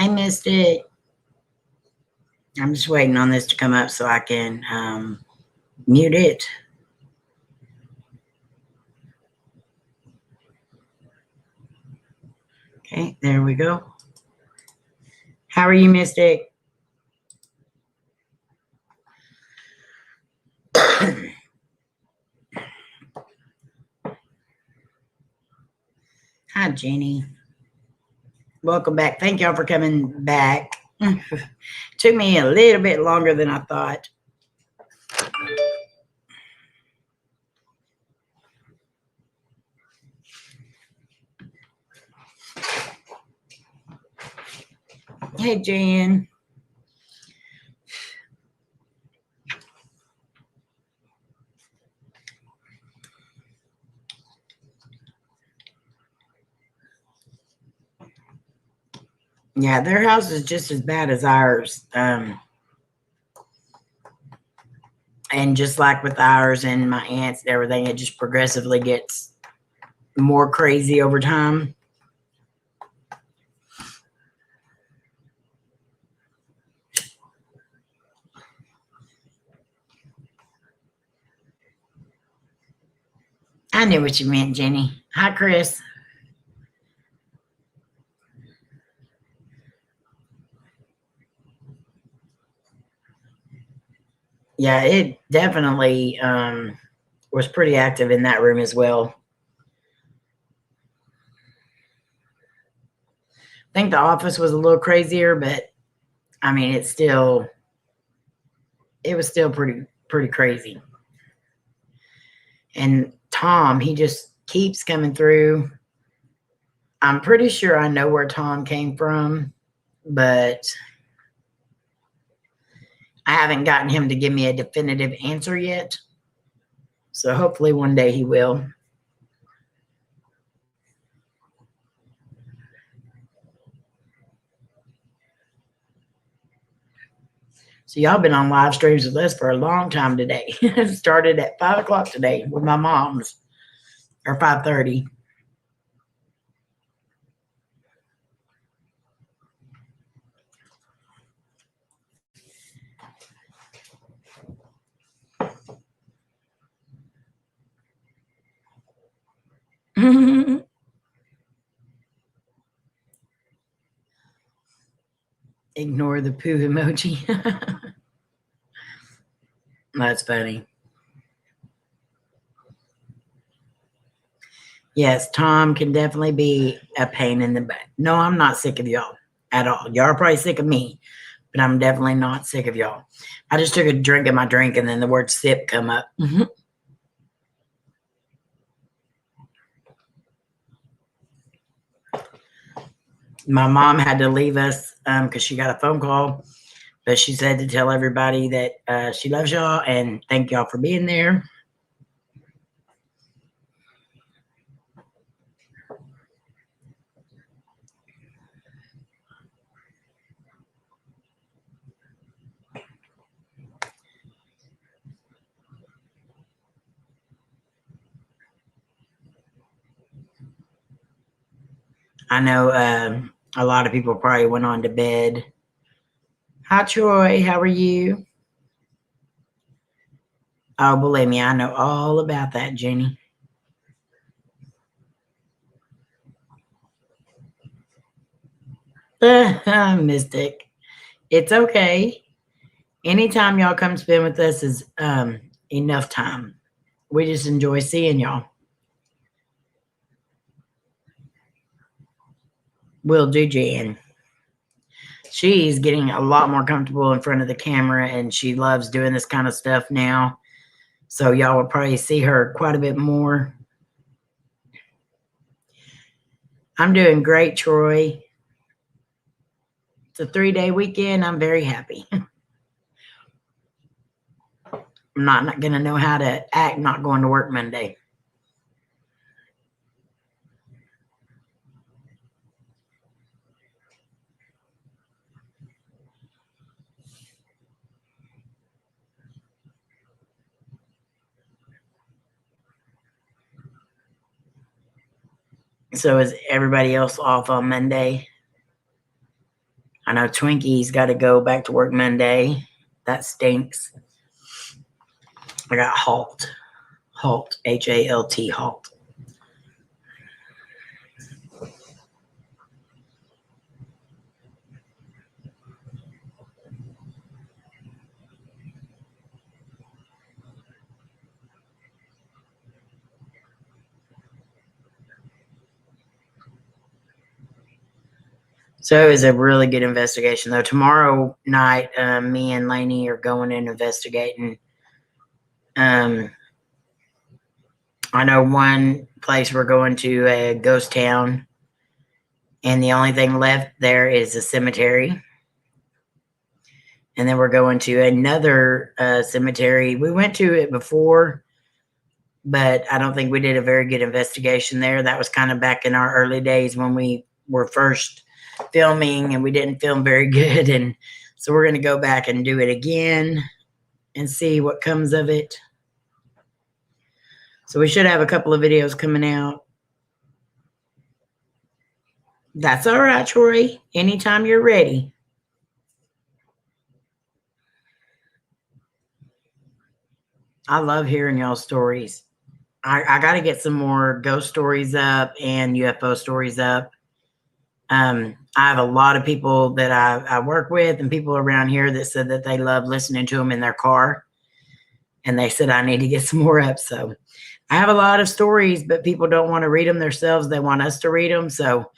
I missed it. I'm just waiting on this to come up so I can mute it. Okay, there we go. How are you, Mystic? Hi, Jenny. Welcome back. Thank y'all for coming back. Took me a little bit longer than I thought. Hey, Jan. Yeah, their house is just as bad as ours. And just like with ours and my aunts and everything, it just progressively gets more crazy over time. I knew what you meant, Jenny. Hi, Chris. Yeah, it definitely was pretty active in that room as well. I think the office was a little crazier, but I mean, it was still pretty crazy. And Tom, he just keeps coming through. I'm pretty sure I know where Tom came from, but I haven't gotten him to give me a definitive answer yet. So hopefully one day he will. So y'all been on live streams with us for a long time today. It started at 5 o'clock today with my mom's, or 5:30. Ignore the poo emoji. That's funny. Yes, Tom can definitely be a pain in the butt. No, I'm not sick of y'all at all. Y'all are probably sick of me, but I'm definitely not sick of y'all. I just took a drink of my drink and then the word sip come up. My mom had to leave us because she got a phone call, but she said to tell everybody that she loves y'all and thank y'all for being there. I know a lot of people probably went on to bed. Hi, Troy. How are you? Oh, believe me, I know all about that, Jenny. Mystic. It's okay. Anytime y'all come spend with us is enough time. We just enjoy seeing y'all. Will do, Jan. She's getting a lot more comfortable in front of the camera and she loves doing this kind of stuff now. So y'all will probably see her quite a bit more. I'm doing great, Troy. It's a 3-day weekend. I'm very happy. I'm not going to know how to act not going to work Monday. So is everybody else off on Monday? know Twinkie's got to go back to work Monday. That stinks. I got Halt, Halt, Halt. So it was a really good investigation, though. Tomorrow night, me and Layne are going and investigating. I know one place we're going to, a ghost town, and the only thing left there is a cemetery. And then we're going to another cemetery. We went to it before, but I don't think we did a very good investigation there. That was kind of back in our early days when we were first filming, and we didn't film very good. And so we're going to go back and do it again and see what comes of it. So we should have a couple of videos coming out. That's all right, Troy. Anytime you're ready. I love hearing y'all's stories. I got to get some more ghost stories up and UFO stories up. I have a lot of people that I work with and people around here that said that they love listening to them in their car. And they said I need to get some more up. So I have a lot of stories, but people don't want to read them themselves. They want us to read them. So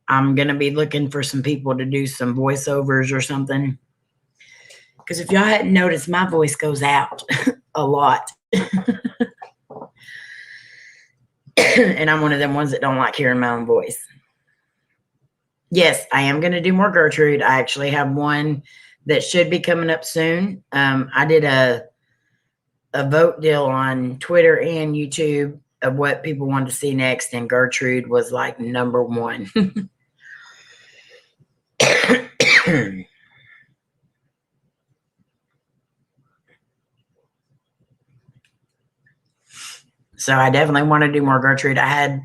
I'm going to be looking for some people to do some voiceovers or something. Because if y'all hadn't noticed, my voice goes out a lot. And I'm one of them ones that don't like hearing my own voice. Yes, I am going to do more Gertrude. I actually have one that should be coming up soon. I did a vote deal on Twitter and YouTube of what people wanted to see next, and Gertrude was like number one. So I definitely want to do more Gertrude. I had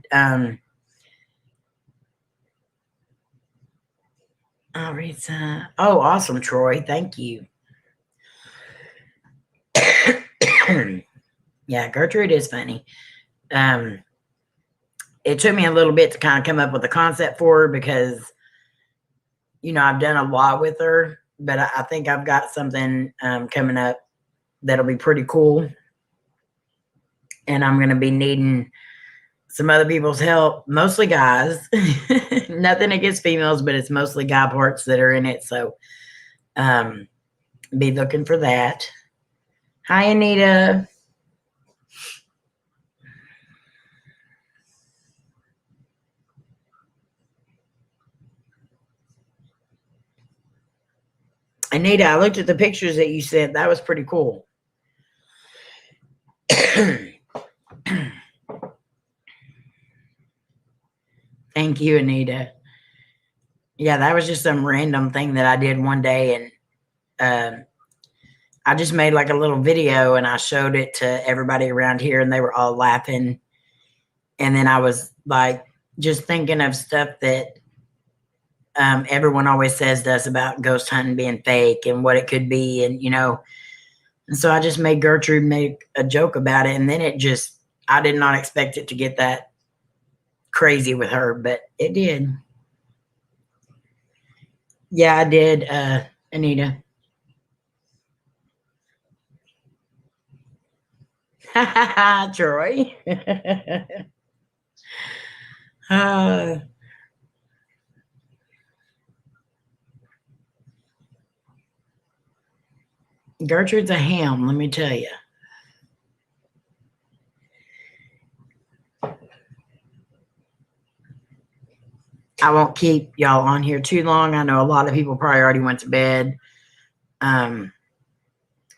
I'll read some. Oh, awesome, Troy. Thank you. Yeah, Gertrude is funny. It took me a little bit to kind of come up with a concept for her because, you know, I've done a lot with her, but I think I've got something coming up that'll be pretty cool. And I'm going to be needing some other people's help, mostly guys. Nothing against females, but it's mostly guy parts that are in it. So be looking for that. Hi, Anita. Anita, I looked at the pictures that you sent. That was pretty cool. Thank you, Anita. Yeah, that was just some random thing that I did one day. And I just made like a little video and I showed it to everybody around here and they were all laughing. And then I was like, just thinking of stuff that everyone always says to us about ghost hunting being fake and what it could be. And, you know, and so I just made Gertrude make a joke about it. And then it just, I did not expect it to get that crazy with her, but it did. Yeah, I did, Anita. Troy. Gertrude's a ham, let me tell you. I won't keep y'all on here too long. I know a lot of people probably already went to bed. I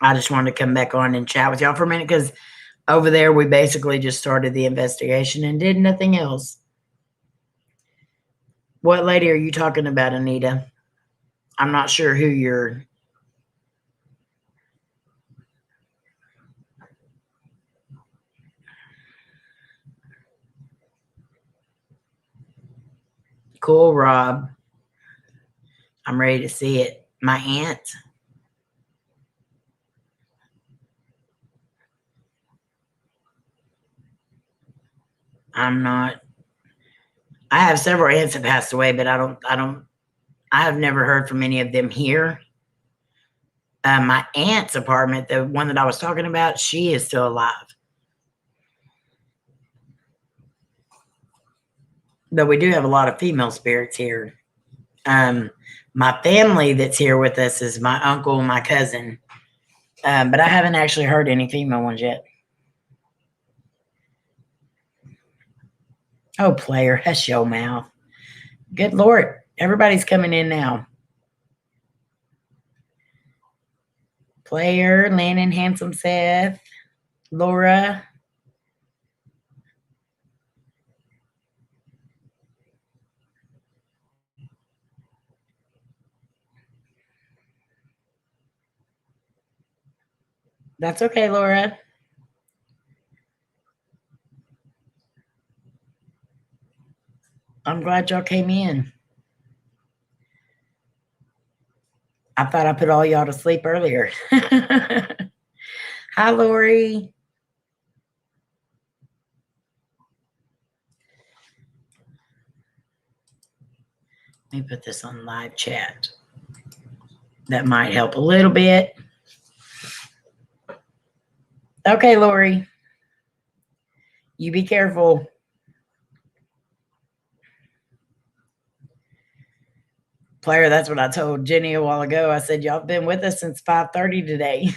just wanted to come back on and chat with y'all for a minute because over there we basically just started the investigation and did nothing else. What lady are you talking about, Anita? I'm not sure who you're. Cool, Rob. I'm ready to see it. My aunt. I'm not. I have several aunts that passed away, but I have never heard from any of them here. My aunt's apartment, the one that I was talking about, she is still alive. But we do have a lot of female spirits here. My family that's here with us is my uncle and my cousin. But I haven't actually heard any female ones yet. Oh, player, hush your mouth. Good Lord. Everybody's coming in now. Player, Lynn, handsome Seth, Lora. That's okay, Lora. I'm glad y'all came in. I thought I put all y'all to sleep earlier. Hi, Lori. Let me put this on live chat. That might help a little bit. Okay, Lori. You be careful. Player, that's what I told Jenny a while ago. I said, y'all been with us since 5:30 today.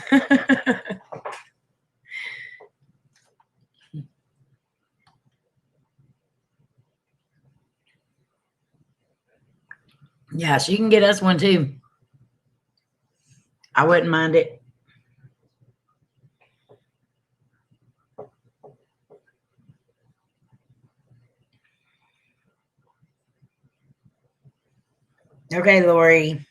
Yeah, she can get us one too. I wouldn't mind it. Okay, Lori.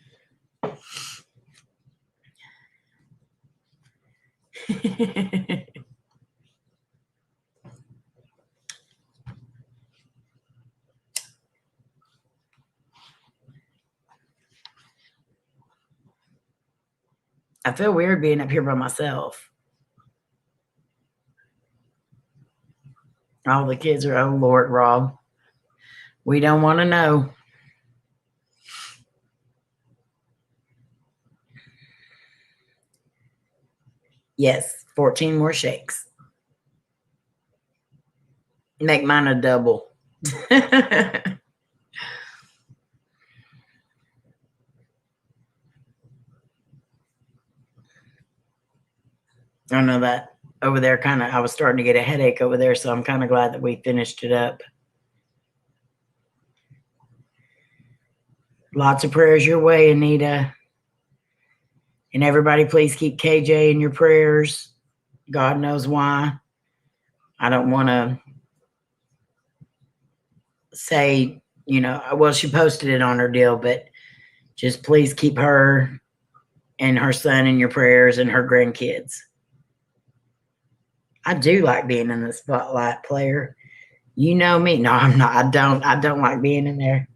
I feel weird being up here by myself. All the kids are, oh Lord, Rob. We don't want to know. Yes, 14 more shakes. Make mine a double. I know that over there I was starting to get a headache over there, so I'm kind of glad that we finished it up. Lots of prayers your way, Anita. And everybody, please keep KJ in your prayers. God knows why. I don't want to say, well, she posted it on her deal, but just please keep her and her son in your prayers and her grandkids. I do like being in the spotlight, player. You know me. No, I'm not. I don't like being in there.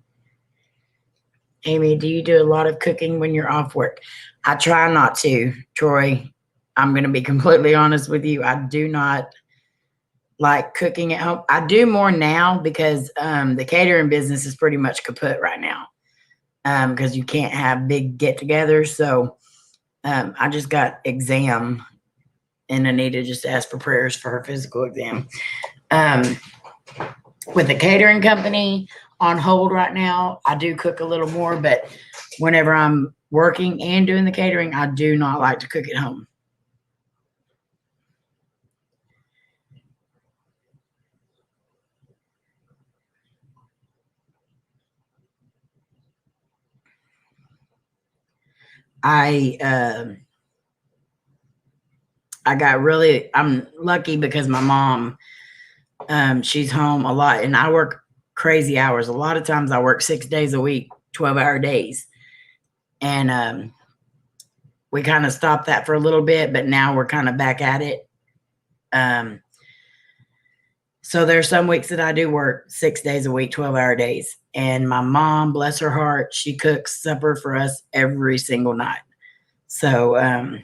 Amy, do you do a lot of cooking when you're off work? I try not to, Troy. I'm going to be completely honest with you. I do not like cooking at home. I do more now because the catering business is pretty much kaput right now because you can't have big get-togethers. So I just got exam, and Anita just asked for prayers for her physical exam. With the catering company on hold right now, I do cook a little more, but whenever I'm working and doing the catering, I do not like to cook at home. I'm lucky because my mom, she's home a lot, and I work crazy hours. A lot of times I work 6 days a week, 12-hour days. And we kind of stopped that for a little bit, but now we're kind of back at it. So there's some weeks that I do work 6 days a week, 12-hour days. And my mom, bless her heart, she cooks supper for us every single night. So,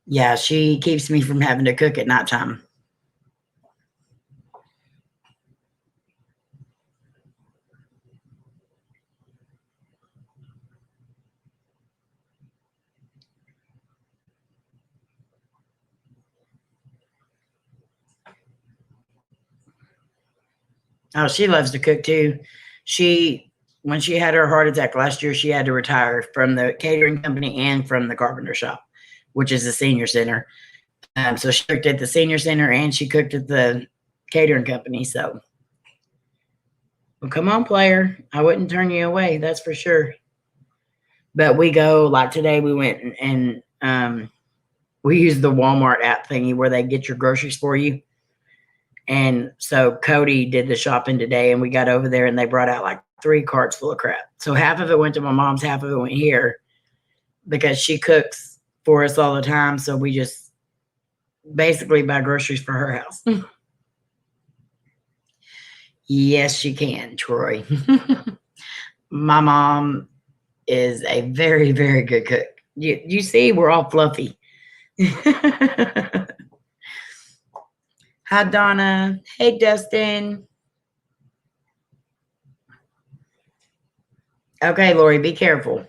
yeah, she keeps me from having to cook at nighttime. Oh, she loves to cook too. When she had her heart attack last year, she had to retire from the catering company and from the carpenter shop, which is the senior center. So she cooked at the senior center and she cooked at the catering company. So, well, come on, player. I wouldn't turn you away. That's for sure. But we go, like today, we went and we used the Walmart app thingy where they get your groceries for you. And so Coty did the shopping today, and we got over there and they brought out like 3 carts full of crap. So half of it went to my mom's, half of it went here because she cooks for us all the time. So we just basically buy groceries for her house. Yes, she can, Troy. My mom is a very, very good cook. You see, we're all fluffy. Hi, Donna. Hey, Dustin. Okay, Lori, be careful.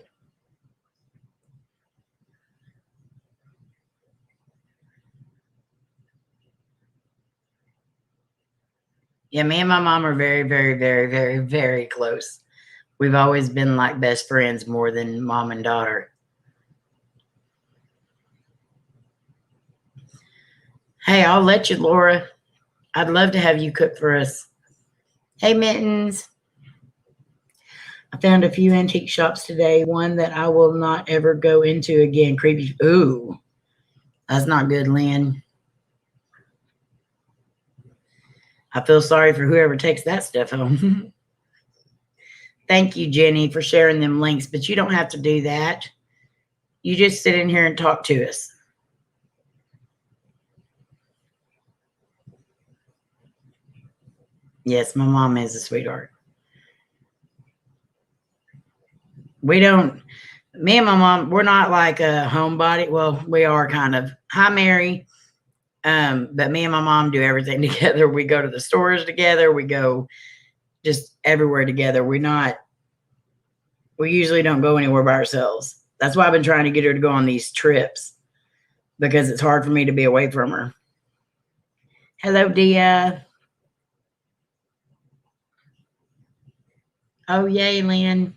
Yeah, me and my mom are very, very, very, very, very close. We've always been like best friends more than mom and daughter. Hey, I'll let you, Laura. I'd love to have you cook for us. Hey, Mittens. I found a few antique shops today. One that I will not ever go into again. Creepy. Ooh, that's not good, Lynn. I feel sorry for whoever takes that stuff home. Thank you, Jenny, for sharing them links, but you don't have to do that. You just sit in here and talk to us. Yes, my mom is a sweetheart. We don't, me and my mom, we're not like a homebody. Well, we are kind of. Hi, Mary. But me and my mom do everything together. We go to the stores together. We go just everywhere together. We usually don't go anywhere by ourselves. That's why I've been trying to get her to go on these trips because it's hard for me to be away from her. Hello, Dia. Oh, yay, Lynn.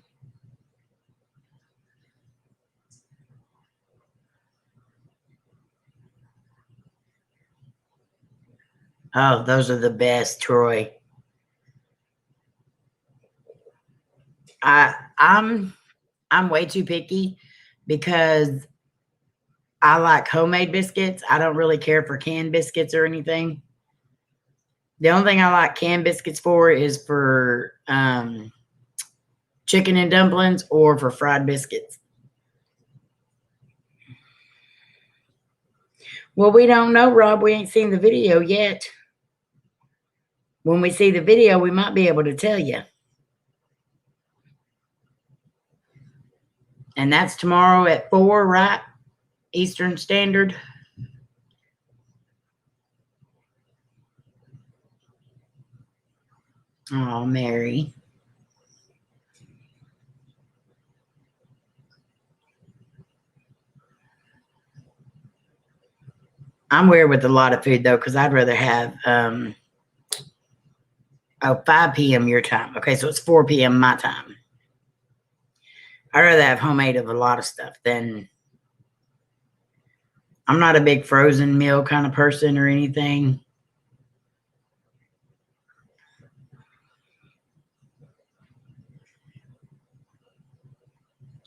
Oh, those are the best, Troy. I'm way too picky because I like homemade biscuits. I don't really care for canned biscuits or anything. The only thing I like canned biscuits for is for chicken and dumplings or for fried biscuits. Well, we don't know, Rob. We ain't seen the video yet. When we see the video, we might be able to tell you. And that's tomorrow at 4, right? Eastern Standard. Oh, Mary. I'm weird with a lot of food, though, because I'd rather have 5 p.m. your time. Okay, so it's 4 p.m. my time. I'd rather have homemade of a lot of stuff than. I'm not a big frozen meal kind of person or anything.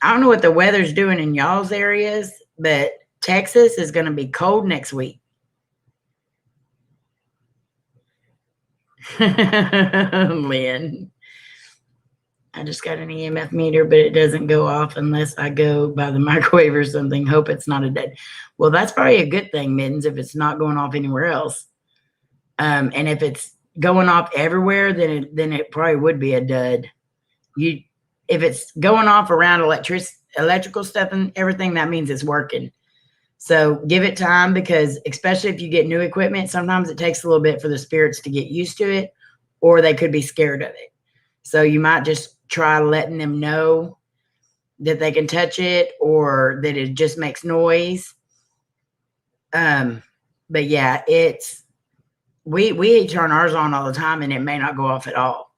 I don't know what the weather's doing in y'all's areas, but Texas is going to be cold next week. Lynn. I just got an EMF meter, but it doesn't go off unless I go by the microwave or something. Hope it's not a dead. Well, that's probably a good thing, Mittens, if it's not going off anywhere else. And if it's going off everywhere, then it probably would be a dud. If it's going off around electrical stuff and everything, that means it's working. So give it time, because especially if you get new equipment, sometimes it takes a little bit for the spirits to get used to it, or they could be scared of it. So you might just try letting them know that they can touch it, or that it just makes noise. But yeah, we turn ours on all the time and it may not go off at all.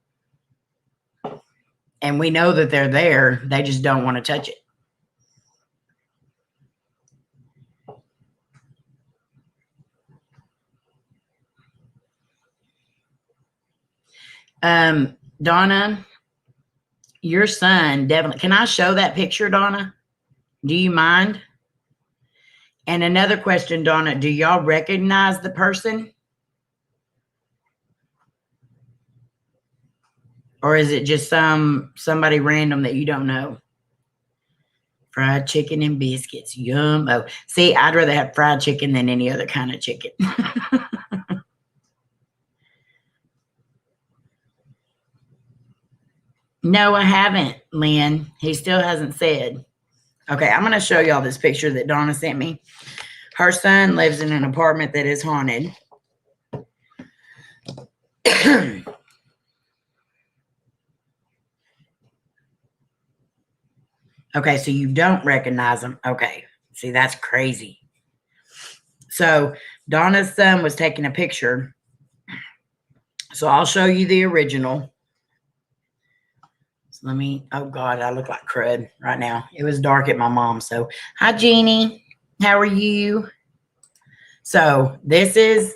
And we know that they're there. They just don't want to touch it. Donna, your son definitely. Can I show that picture, Donna? Do you mind? And another question, Donna, do y'all recognize the person? Or is it just somebody random that you don't know? Fried chicken and biscuits. Yum. Oh, see, I'd rather have fried chicken than any other kind of chicken. No, I haven't, Lynn. He still hasn't said. Okay, I'm going to show y'all this picture that Donna sent me. Her son lives in an apartment that is haunted. Okay, so you don't recognize him. Okay, see, that's crazy. So Donna's son was taking a picture. So I'll show you the original. So let me, oh God, I look like crud right now. It was dark at my mom's. So hi, Jeannie. How are you? So this is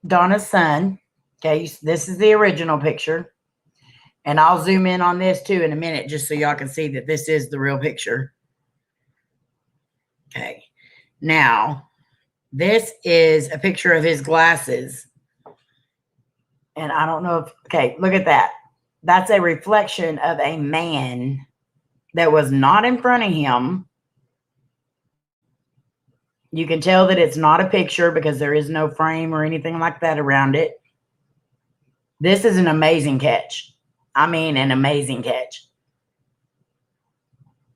Donna's son. Okay, this is the original picture. And I'll zoom in on this too in a minute, just so y'all can see that this is the real picture. Okay. Now, this is a picture of his glasses. And I don't know if, okay, look at that. That's a reflection of a man that was not in front of him. You can tell that it's not a picture because there is no frame or anything like that around it. This is an amazing catch. I mean, an amazing catch.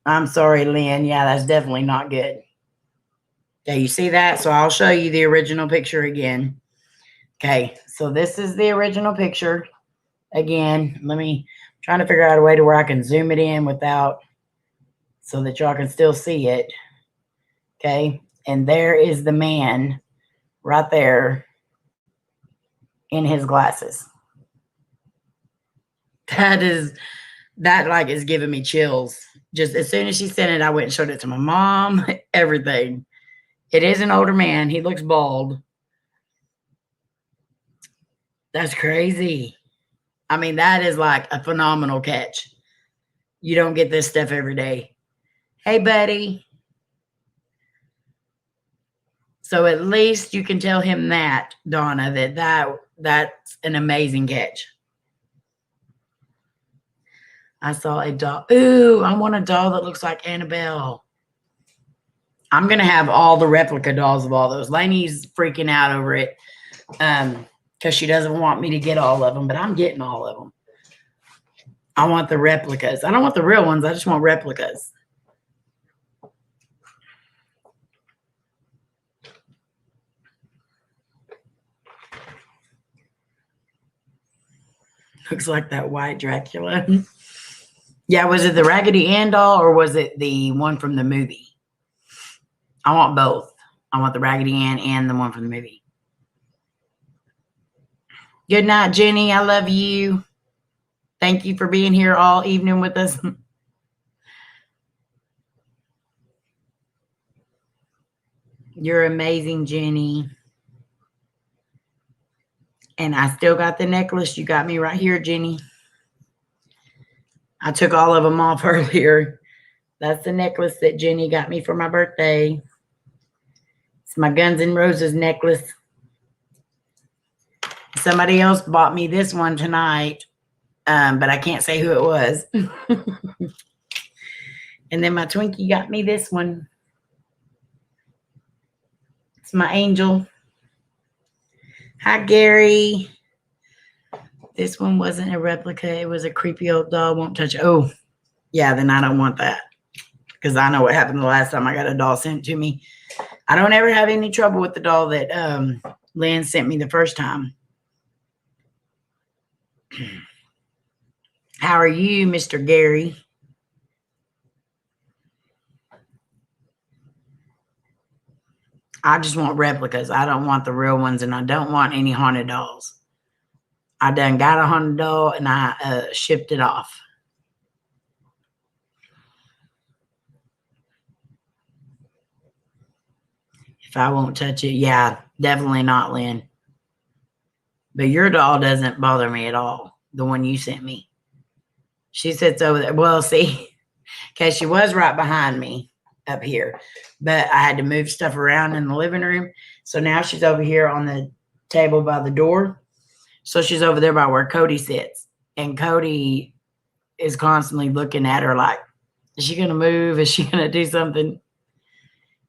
I'm sorry, Lynn. Yeah, that's definitely not good. Okay, you see that? So I'll show you the original picture again. Okay, so this is the original picture. Again, trying to figure out a way to where I can zoom it in without, so that y'all can still see it. Okay, and there is the man right there in his glasses. That is giving me chills. Just as soon as she sent it, I went and showed it to my mom, everything. It is an older man. He looks bald. That's crazy. I mean, that is like a phenomenal catch. You don't get this stuff every day. Hey, buddy. So at least you can tell him that, Donna, that's an amazing catch. I saw a doll. Ooh, I want a doll that looks like Annabelle. I'm going to have all the replica dolls of all those. Layne's freaking out over it because she doesn't want me to get all of them, but I'm getting all of them. I want the replicas. I don't want the real ones. I just want replicas. Looks like that white Dracula. Yeah, was it the Raggedy Ann doll or was it the one from the movie? I want both. I want the Raggedy Ann and the one from the movie. Good night, Jenny. I love you. Thank you for being here all evening with us. You're amazing, Jenny. And I still got the necklace. You got me right here, Jenny. I took all of them off earlier. That's the necklace that Jenny got me for my birthday. It's my Guns N' Roses necklace. Somebody else bought me this one tonight, but I can't say who it was. And then my Twinkie got me this one. It's my angel. Hi, Gary. This one wasn't a replica. It was a creepy old doll. Won't touch. Oh, yeah, then I don't want that. Because I know what happened the last time I got a doll sent to me. I don't ever have any trouble with the doll that Lynn sent me the first time. How are you, Mr. Gary? I just want replicas. I don't want the real ones, and I don't want any haunted dolls. I done got a haunted doll, and I shipped it off. If I won't touch it, yeah, definitely not, Lynn. But your doll doesn't bother me at all, the one you sent me. She sits over there. Well, see, okay, she was right behind me up here, but I had to move stuff around in the living room. So now she's over here on the table by the door. So she's over there by where Coty sits. And Coty is constantly looking at her like, is she going to move? Is she going to do something?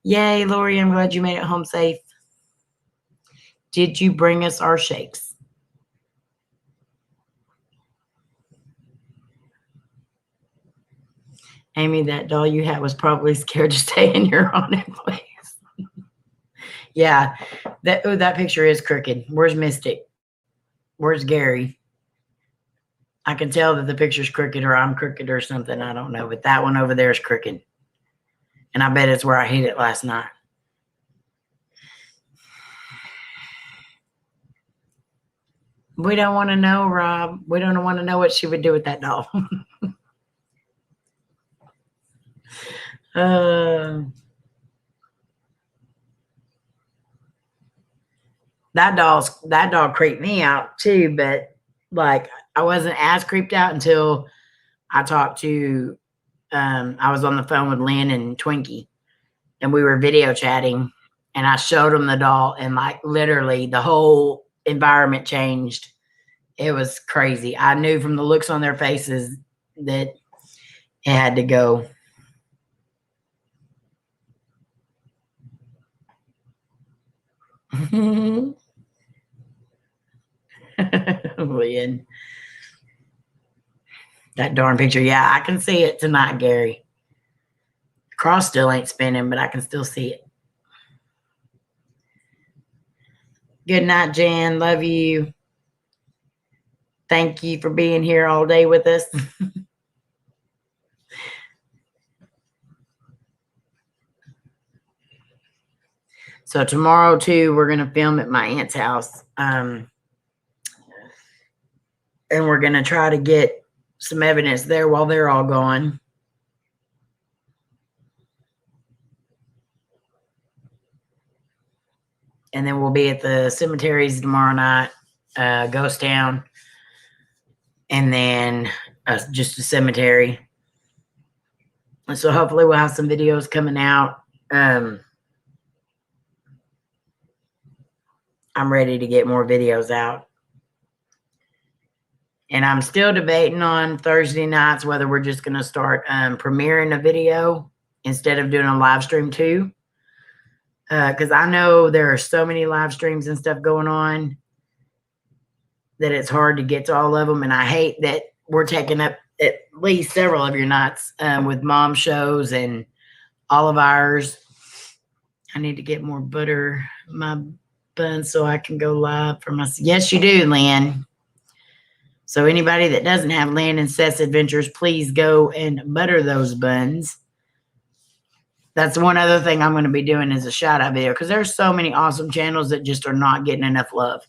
Yay, Lori, I'm glad you made it home safe. Did you bring us our shakes? Amy, that doll you had was probably scared to stay in your haunted place. Yeah, that picture is crooked. Where's Mystic? Where's Gary? I can tell that the picture's crooked or I'm crooked or something. I don't know. But that one over there is crooked. And I bet it's where I hit it last night. We don't want to know, Rob. We don't want to know what she would do with that doll. That doll creeped me out too, but like I wasn't as creeped out until I talked to I was on the phone with Lynn and Twinkie and we were video chatting and I showed them the doll and like literally the whole environment changed. It was crazy. I knew from the looks on their faces that it had to go. Lynn. That darn picture. Yeah, I can see it tonight, Gary. Cross still ain't spinning, but I can still see it. Good night, Jan. Love you. Thank you for being here all day with us. So tomorrow, too, we're going to film at my aunt's house. And we're going to try to get some evidence there while they're all gone. And then we'll be at the cemeteries tomorrow night, Ghost Town. And then just a cemetery. And so hopefully we'll have some videos coming out. I'm ready to get more videos out. And I'm still debating on Thursday nights whether we're just going to start premiering a video instead of doing a live stream too. Because I know there are so many live streams and stuff going on that it's hard to get to all of them. And I hate that we're taking up at least several of your nights with mom shows and all of ours. I need to get more butter in my bun so I can go live for my. Yes, you do, Lynn. So anybody that doesn't have Lynn and Seth's Adventures, please go and butter those buns. That's one other thing I'm going to be doing is a shout out video because there's so many awesome channels that just are not getting enough love.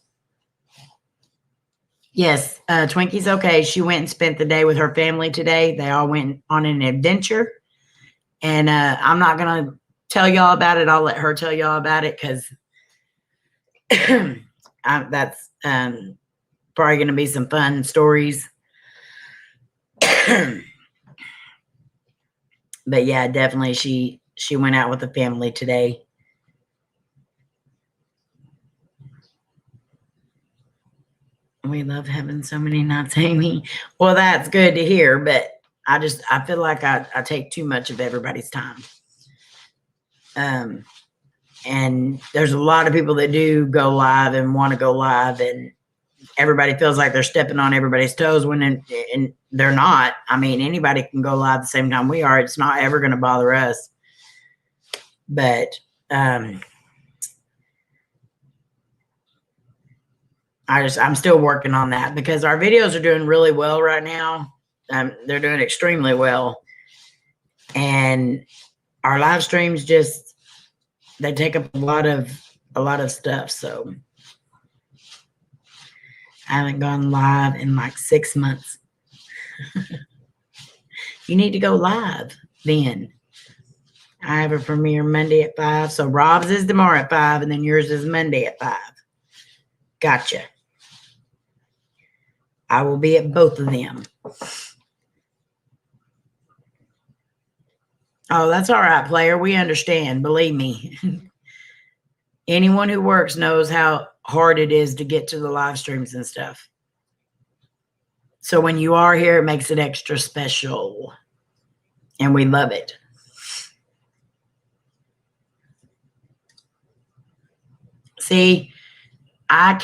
Yes, Twinkie's okay. She went and spent the day with her family today. They all went on an adventure. And I'm not going to tell y'all about it. I'll let her tell y'all about it because that's probably going to be some fun stories. But yeah, definitely she went out with the family today. We love having so many nights, Amy. Well, that's good to hear, but I feel like I take too much of everybody's time. And there's a lot of people that do go live and want to go live, and everybody feels like they're stepping on everybody's toes when and they're not. I mean, anybody can go live at the same time we are. It's not ever going to bother us. But I'm still working on that because our videos are doing really well right now. They're doing extremely well. And our live streams they take up a lot of stuff. So I haven't gone live in like 6 months. You need to go live then. I have a premiere Monday at 5. So Rob's is tomorrow at 5, and then yours is Monday at 5. Gotcha. I will be at both of them. Oh, that's all right, player. We understand. Believe me. Anyone who works knows how hard it is to get to the live streams and stuff. So when you are here, it makes it extra special. And we love it. See, I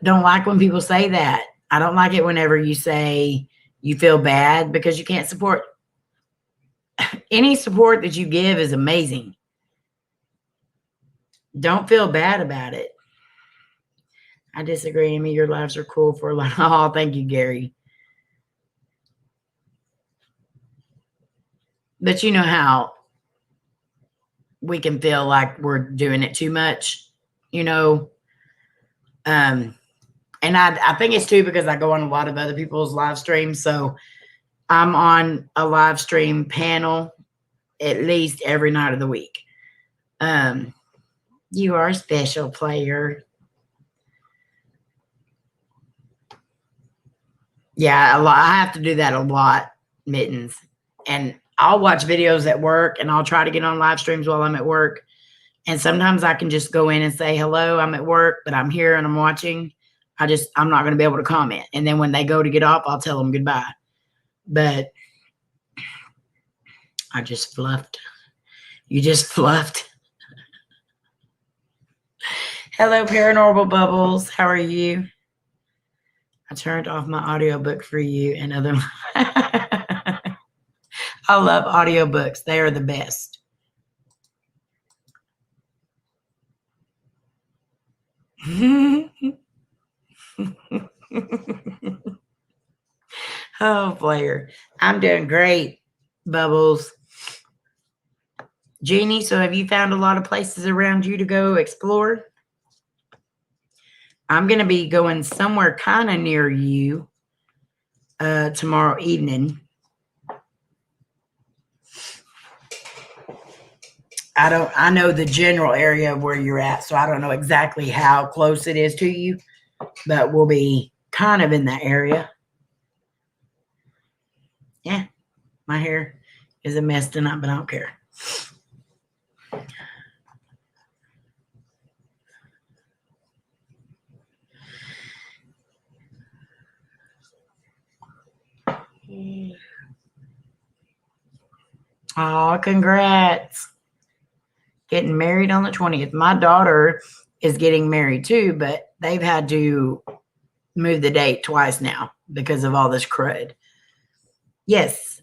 don't like when people say that. I don't like it whenever you say you feel bad because you can't support. Any support that you give is amazing. Don't feel bad about it. I disagree, Amy. Your lives are cool for a lot. Oh, thank you, Gary. But you know how we can feel like we're doing it too much, you know. And I think it's too because I go on a lot of other people's live streams. So I'm on a live stream panel at least every night of the week. You are a special player. Yeah, a lot. I have to do that a lot, Mittens. And I'll watch videos at work and I'll try to get on live streams while I'm at work. And sometimes I can just go in and say, hello, I'm at work, but I'm here and I'm watching. I'm not going to be able to comment. And then when they go to get off, I'll tell them goodbye. But I just fluffed. You just fluffed. Hello, Paranormal Bubbles. How are you? I turned off my audiobook for you and other. I love audiobooks. They are the best. Oh, Blair. I'm doing great, Bubbles. Jeannie, so have you found a lot of places around you to go explore? I'm going to be going somewhere kind of near you tomorrow evening. I know the general area of where you're at, so I don't know exactly how close it is to you, but we'll be kind of in that area. Yeah, my hair is a mess tonight, but I don't care. Oh, congrats. Getting married on the 20th. My daughter is getting married too, but they've had to move the date twice now because of all this crud. Yes,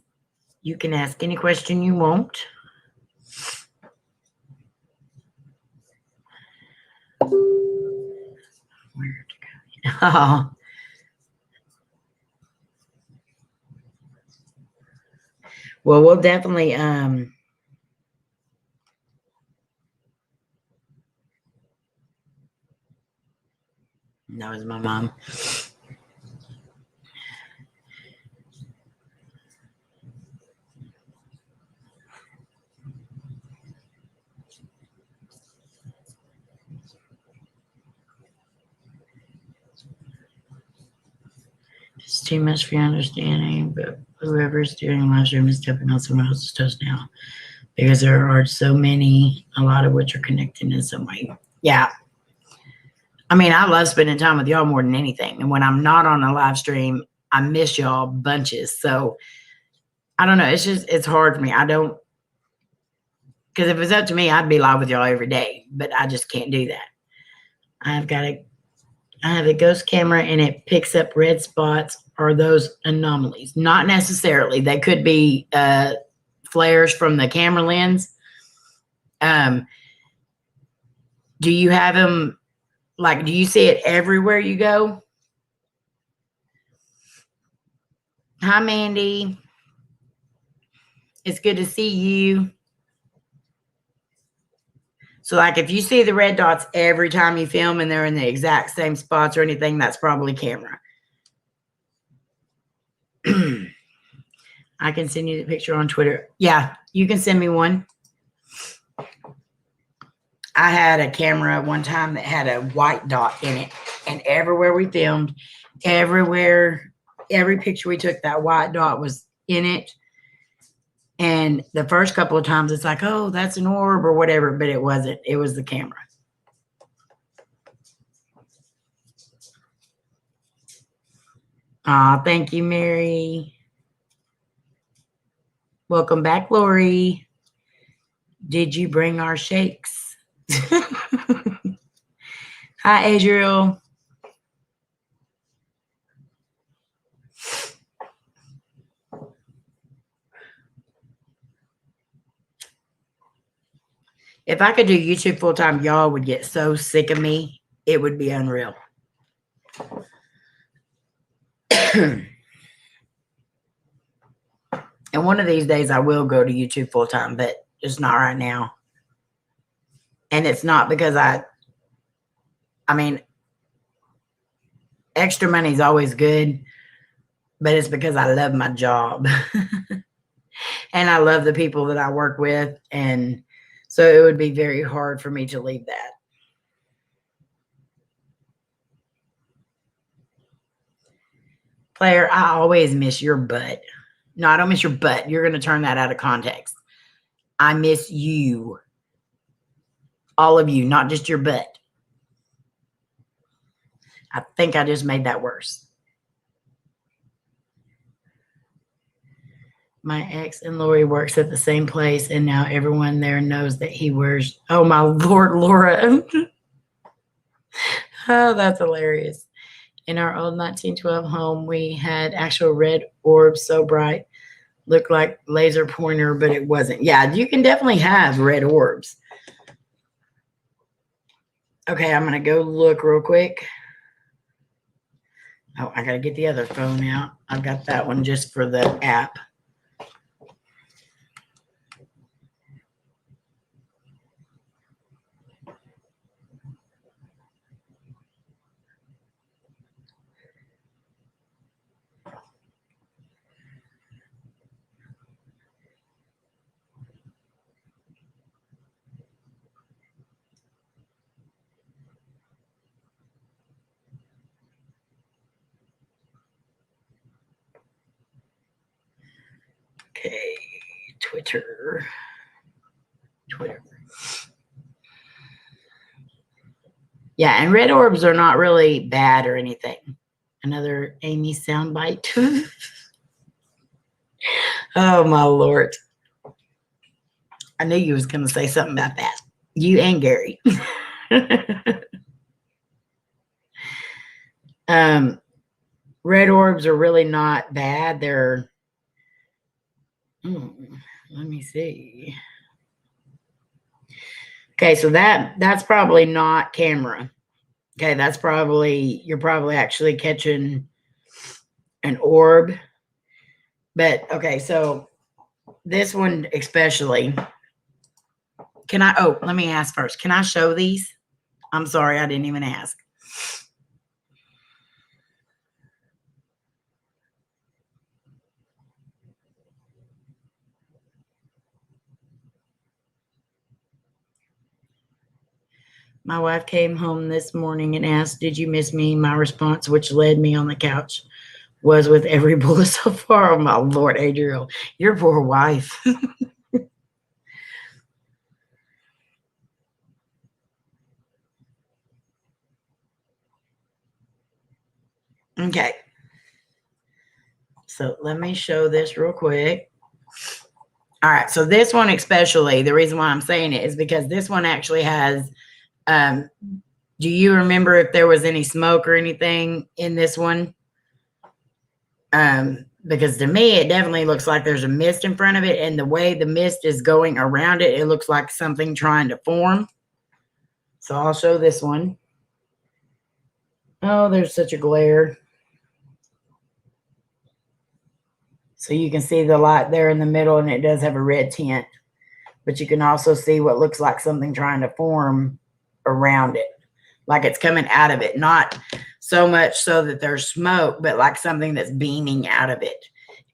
you can ask any question you want. Where to go? Oh. Well, we'll definitely that was my mom. It's too much for your understanding, but whoever's doing a live stream is stepping on someone else's toes now because there are so many, a lot of which are connected in some way. Yeah. I mean, I love spending time with y'all more than anything. And when I'm not on a live stream, I miss y'all bunches. So I don't know. It's hard for me. Because if it's up to me, I'd be live with y'all every day, but I just can't do that. I have a ghost camera and it picks up red spots. Are those anomalies? Not necessarily. They could be flares from the camera lens. Do you have them, like, do you see it everywhere you go? Hi, Mandy. It's good to see you. So, like, if you see the red dots every time you film and they're in the exact same spots or anything, that's probably camera. I can send you the picture on Twitter. Yeah, you can send me one. I had a camera one time that had a white dot in it, and everywhere we filmed, every picture we took, that white dot was in it. And the first couple of times it's like, oh, that's an orb or whatever, but it wasn't. It was the camera. Aw, thank you, Mary. Welcome back, Lori. Did you bring our shakes? Hi, Adriel. If I could do YouTube full time, y'all would get so sick of me. It would be unreal. And one of these days I will go to YouTube full time, but just not right now. And it's not because I mean, extra money is always good, but it's because I love my job. And I love the people that I work with. And so it would be very hard for me to leave that. Player, I always miss your butt. No, I don't miss your butt. You're going to turn that out of context. I miss you. All of you, not just your butt. I think I just made that worse. My ex and Lori works at the same place, and now everyone there knows that he wears. Oh, my Lord, Laura. Oh, that's hilarious. In our old 1912 home, we had actual red orbs so bright, looked like laser pointer, but it wasn't. Yeah, you can definitely have red orbs. Okay, I'm going to go look real quick. Oh, I got to get the other phone out. I've got that one just for the app. Okay, Twitter. Yeah, and red orbs are not really bad or anything. Another Amy soundbite. Oh, my Lord. I knew you was going to say something about that. You and Gary. Red orbs are really not bad. They're, let me see. Okay, so that's probably not camera. Okay, that's probably, you're probably actually catching an orb. But, okay, so this one especially, let me ask first. Can I show these? I'm sorry, I didn't even ask. My wife came home this morning and asked, "Did you miss me?" My response, which led me on the couch, was with every bullet so far. Oh, my Lord, Adriel, your poor wife. Okay. So let me show this real quick. All right. So this one especially, the reason why I'm saying it is because this one actually has, do you remember if there was any smoke or anything in this one? Because to me, it definitely looks like there's a mist in front of it. And the way the mist is going around it, it looks like something trying to form. So I'll show this one. Oh, there's such a glare. So you can see the light there in the middle, and it does have a red tint. But you can also see what looks like something trying to form around it. Like it's coming out of it. Not so much so that there's smoke, but like something that's beaming out of it.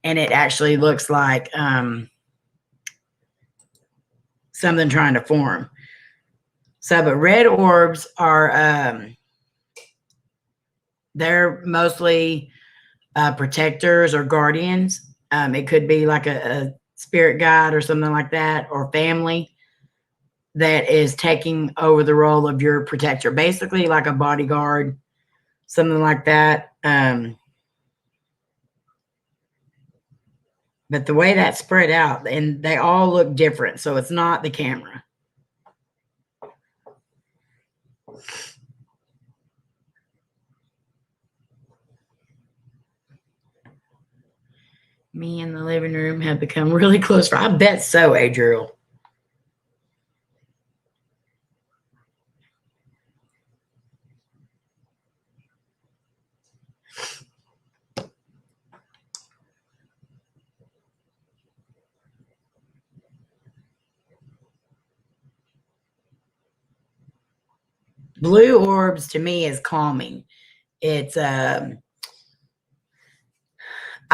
And it actually looks like something trying to form. So, but red orbs are, they're mostly protectors or guardians. It could be like a spirit guide or something like that, or family that is taking over the role of your protector, basically like a bodyguard, something like that. But the way that's spread out, and they all look different, so it's not the camera. Me and the living room have become really close. I bet so, Adriel. Blue orbs to me is calming. It's I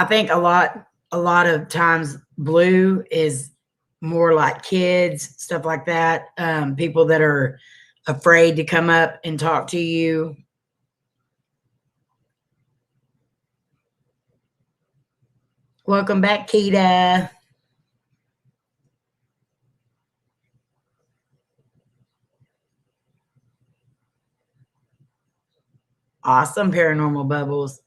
think a lot of times blue is more like kids, stuff like that. People that are afraid to come up and talk to you. Welcome back, Keita. Awesome, Paranormal Bubbles.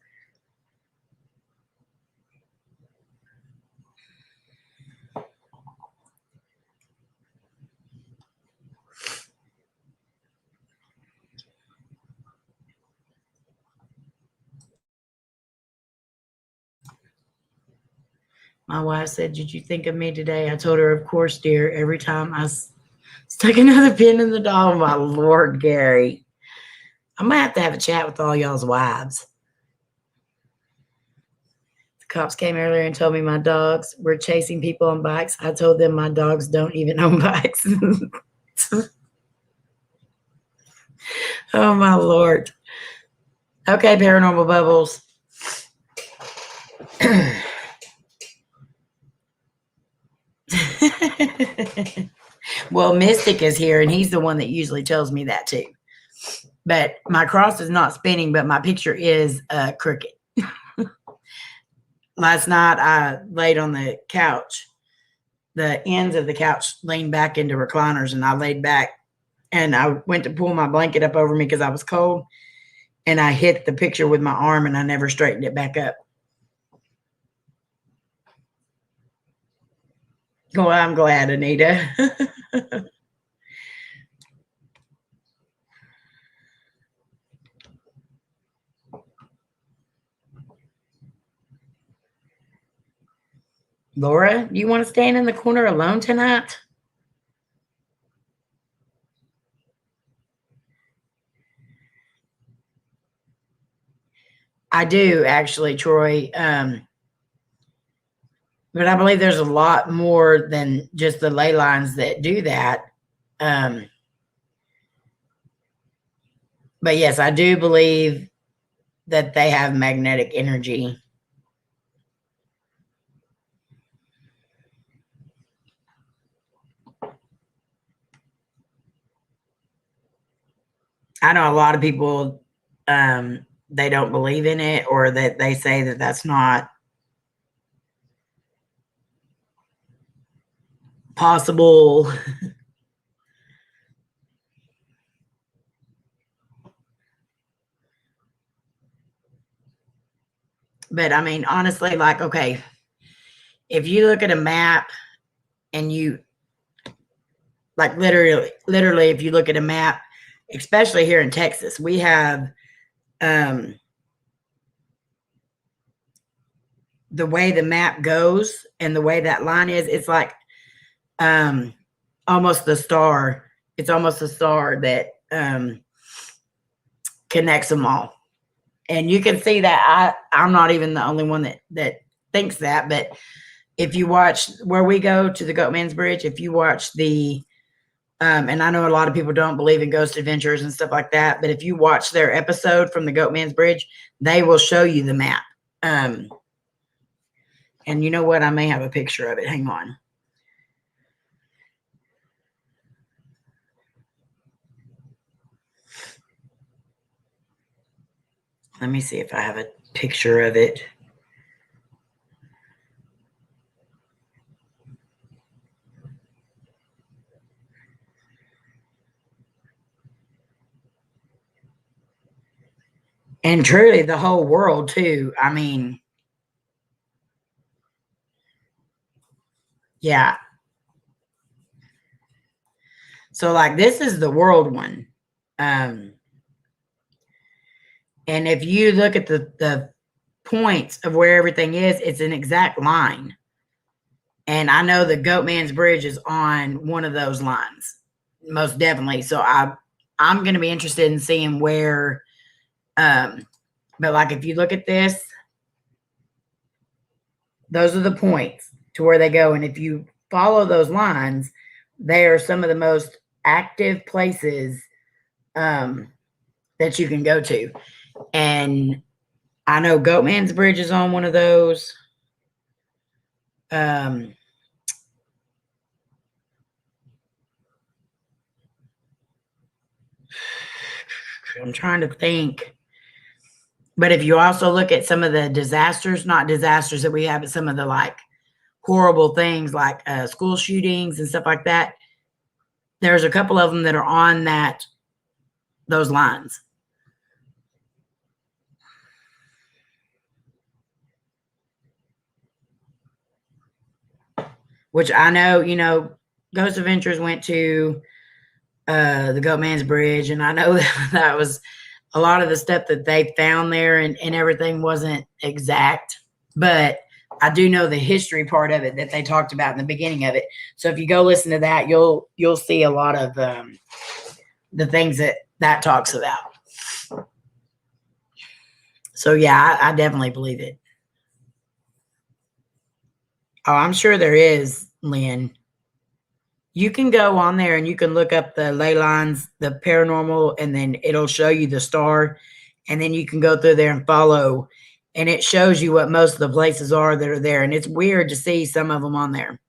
My wife said, "Did you think of me today?" I told her, "Of course, dear." Every time I stuck another pin in the doll. My Lord, Gary. I'm going to have a chat with all y'all's wives. The cops came earlier and told me my dogs were chasing people on bikes. I told them my dogs don't even own bikes. Oh, my Lord. Okay, Paranormal Bubbles. Well, Mystic is here, and he's the one that usually tells me that too. But my cross is not spinning, but my picture is crooked. Last night, I laid on the couch. The ends of the couch leaned back into recliners, and I laid back, and I went to pull my blanket up over me because I was cold, and I hit the picture with my arm, and I never straightened it back up. Well, I'm glad, Anita. Laura, you want to stand in the corner alone tonight? I do, actually, Troy. But I believe there's a lot more than just the ley lines that do that. But yes, I do believe that they have magnetic energy. I know a lot of people, they don't believe in it, or that they say that that's not possible. But I mean, honestly, like, okay, if you look at a map and you like literally, if you look at a map, especially here in Texas, we have the way the map goes and the way that line is, it's like almost the star. It's almost a star that connects them all. And you can see that I'm not even the only one that thinks that, but if you watch where we go to the Goatman's Bridge, if you watch the and I know a lot of people don't believe in ghost adventures and stuff like that, but if you watch their episode from the Goatman's Bridge, they will show you the map. And you know what? I may have a picture of it. Hang on. Let me see if I have a picture of it. And truly, the whole world, too. I mean, yeah. So, like, this is the world one. And if you look at the points of where everything is, it's an exact line. And I know the Goatman's Bridge is on one of those lines, most definitely. So I'm going to be interested in seeing where, but like if you look at this, those are the points to where they go. And if you follow those lines, they are some of the most active places that you can go to. And I know Goatman's Bridge is on one of those. I'm trying to think. But if you also look at some of the disasters, not disasters that we have, but some of the like horrible things like school shootings and stuff like that, there's a couple of them that are on those lines. Which I know, you know, Ghost Adventures went to the Goatman's Bridge, and I know that was a lot of the stuff that they found there and everything wasn't exact, but I do know the history part of it that they talked about in the beginning of it. So if you go listen to that, you'll see a lot of the things that talks about. So yeah, I definitely believe it. Oh, I'm sure there is, Lynn. You can go on there and you can look up the ley lines, the paranormal, and then it'll show you the star. And then you can go through there and follow. And it shows you what most of the places are that are there. And it's weird to see some of them on there.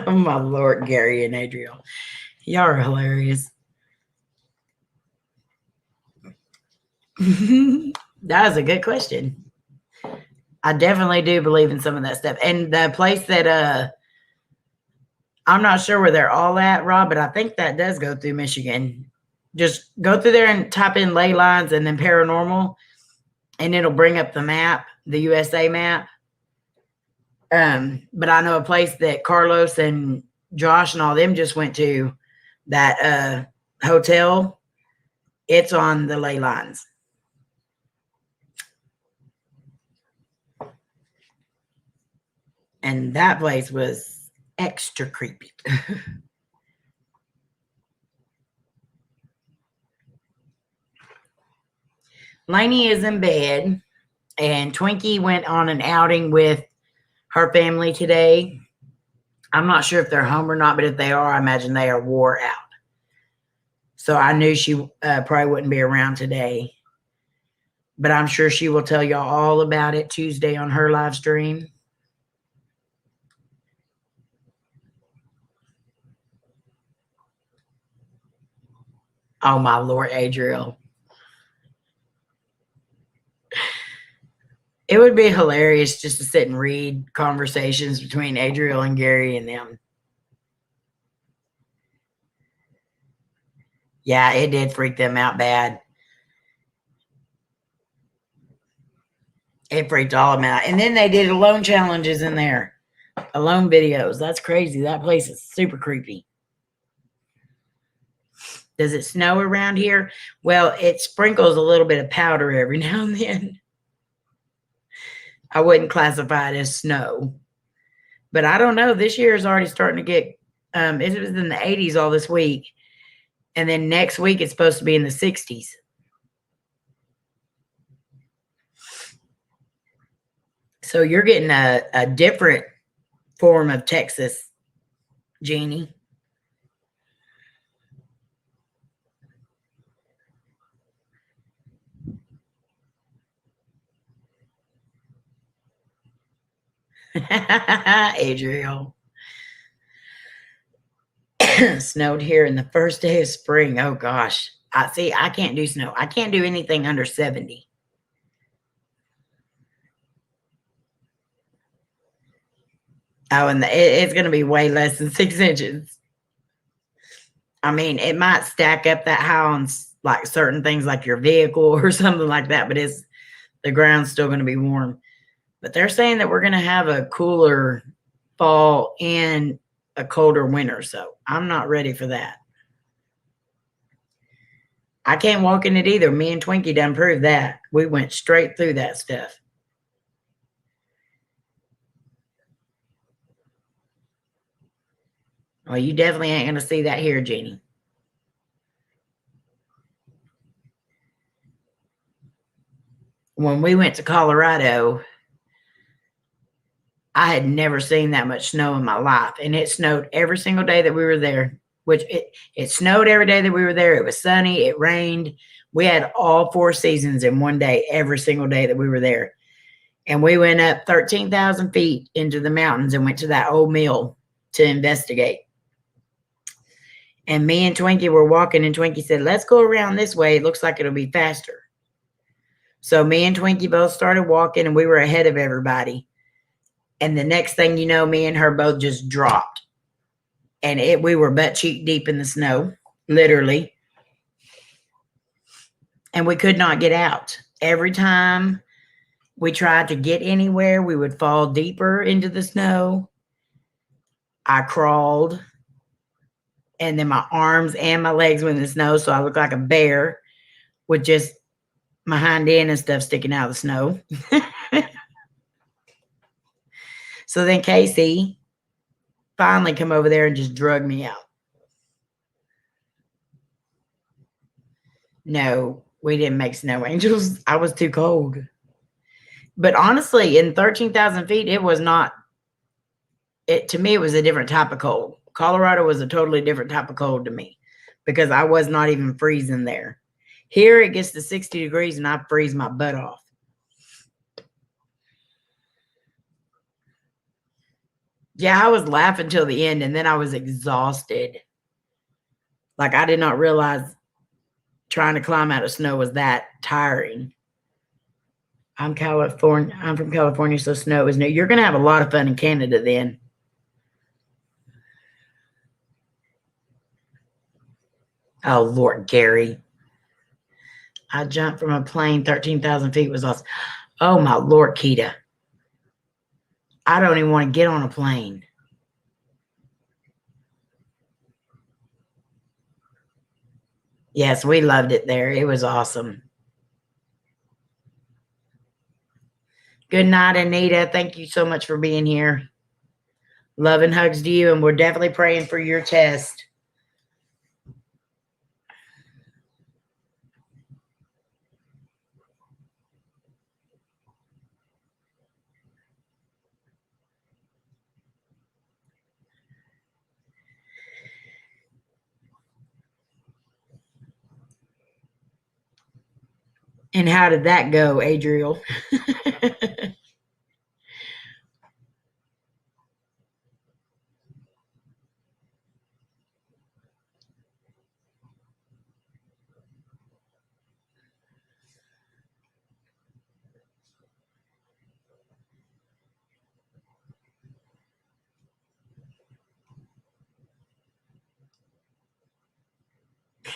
Oh my Lord, Gary and Adriel. Y'all are hilarious. That is a good question. I definitely do believe in some of that stuff. And the place that I'm not sure where they're all at, Rob, but I think that does go through Michigan. Just go through there and type in ley lines and then paranormal, and it'll bring up the map, the USA map. But I know a place that Carlos and Josh and all them just went to, that hotel. It's on the ley lines. And that place was extra creepy. Layne is in bed, and Twinkie went on an outing with her family today. I'm not sure if they're home or not, but if they are, I imagine they are wore out. So I knew she probably wouldn't be around today. But I'm sure she will tell y'all all about it Tuesday on her live stream. Oh, my Lord, Adriel. It would be hilarious just to sit and read conversations between Adriel and Gary and them. Yeah, it did freak them out bad. It freaked all of them out. And then they did alone challenges in there. Alone videos. That's crazy. That place is super creepy. Does it snow around here? Well, it sprinkles a little bit of powder every now and then. I wouldn't classify it as snow. But I don't know. This year is already starting to get, it was in the 80s all this week. And then next week it's supposed to be in the 60s. So you're getting a different form of Texas, Jeannie. Adriel. Snowed here in the first day of spring. Oh gosh. I can't do snow. I can't do anything under 70. Oh, and it's going to be way less than 6 inches. I mean, it might stack up that high on like certain things like your vehicle or something like that, but the ground's still going to be warm. But they're saying that we're going to have a cooler fall and a colder winter. So I'm not ready for that. I can't walk in it either. Me and Twinkie done proved that. We went straight through that stuff. Well, you definitely ain't going to see that here, Jeannie. When we went to Colorado, I had never seen that much snow in my life. And it snowed every single day that we were there, which it snowed every day that we were there. It was sunny. It rained. We had all 4 seasons in one day, every single day that we were there. And we went up 13,000 feet into the mountains and went to that old mill to investigate. And me and Twinkie were walking, and Twinkie said, let's go around this way. It looks like it'll be faster. So me and Twinkie both started walking, and we were ahead of everybody. And the next thing you know, me and her both just dropped. And we were butt cheek deep in the snow, literally. And we could not get out. Every time we tried to get anywhere, we would fall deeper into the snow. I crawled. And then my arms and my legs went in the snow, so I looked like a bear with just my hind end and stuff sticking out of the snow. So then Casey finally come over there and just drug me out. No, we didn't make snow angels. I was too cold. But honestly, in 13,000 feet, it was not, to me, it was a different type of cold. Colorado was a totally different type of cold to me because I was not even freezing there. Here it gets to 60 degrees and I freeze my butt off. Yeah, I was laughing till the end and then I was exhausted. Like I did not realize trying to climb out of snow was that tiring. I'm from California, so snow is new. You're going to have a lot of fun in Canada then. Oh, Lord, Gary. I jumped from a plane 13,000 feet was awesome. Oh, my Lord, Keita. I don't even want to get on a plane. Yes, we loved it there. It was awesome. Good night, Anita. Thank you so much for being here. Love and hugs to you, and we're definitely praying for your test. And how did that go, Adriel?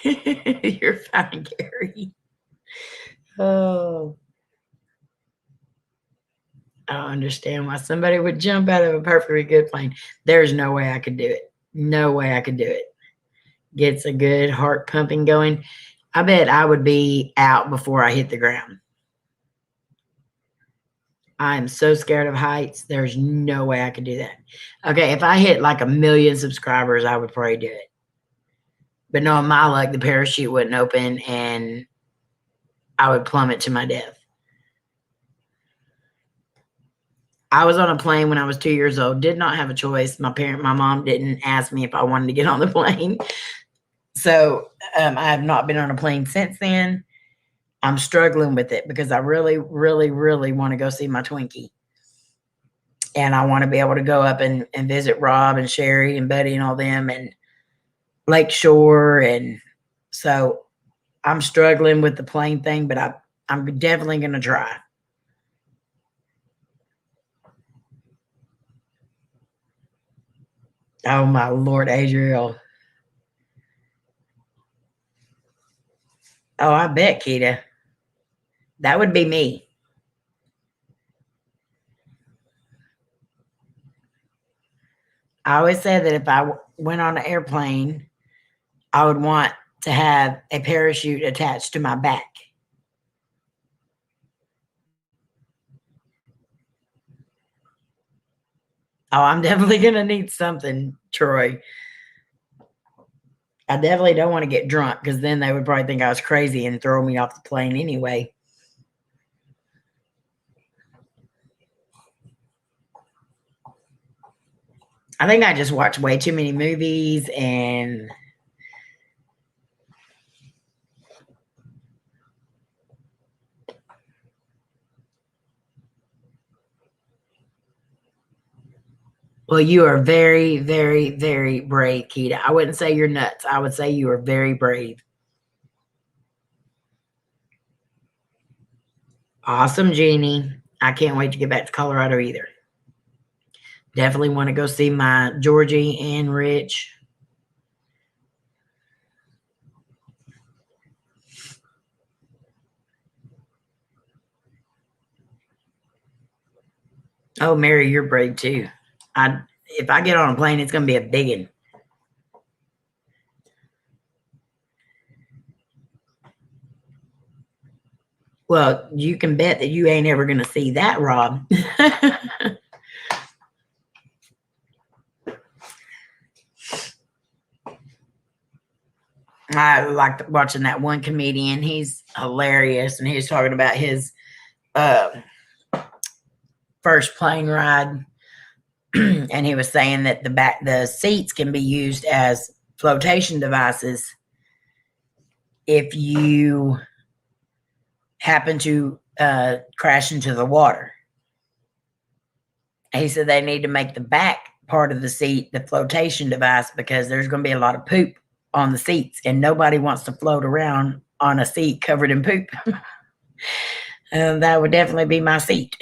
You're fine, Gary. Oh. I don't understand why somebody would jump out of a perfectly good plane. There's no way I could do it. No way I could do it. Gets a good heart pumping going. I bet I would be out before I hit the ground. I'm so scared of heights. There's no way I could do that. Okay, if I hit like 1 million subscribers, I would probably do it. But no, in my luck, the parachute wouldn't open and I would plummet to my death. I was on a plane when I was 2 years old. Did not have a choice. My mom didn't ask me if I wanted to get on the plane. So I have not been on a plane since then. I'm struggling with it because I really, really, really want to go see my Twinkie. And I want to be able to go up and visit Rob and Sherry and Buddy and all them and Lakeshore. And so I'm struggling with the plane thing, but I'm definitely going to try. Oh, my Lord, Adriel. Oh, I bet, Keita. That would be me. I always said that if I went on an airplane, I would want to have a parachute attached to my back. Oh, I'm definitely going to need something, Troy. I definitely don't want to get drunk because then they would probably think I was crazy and throw me off the plane anyway. I think I just watch way too many movies and well, you are very, very, very brave, Keita. I wouldn't say you're nuts. I would say you are very brave. Awesome, Jeannie. I can't wait to get back to Colorado either. Definitely want to go see my Georgie and Rich. Oh, Mary, you're brave too. If I get on a plane, it's going to be a big one. Well, you can bet that you ain't ever going to see that, Rob. I liked watching that one comedian. He's hilarious, and he was talking about his first plane ride, and he was saying that the seats can be used as flotation devices if you happen to crash into the water. And he said they need to make the back part of the seat the flotation device because there's going to be a lot of poop on the seats and nobody wants to float around on a seat covered in poop. That would definitely be my seat.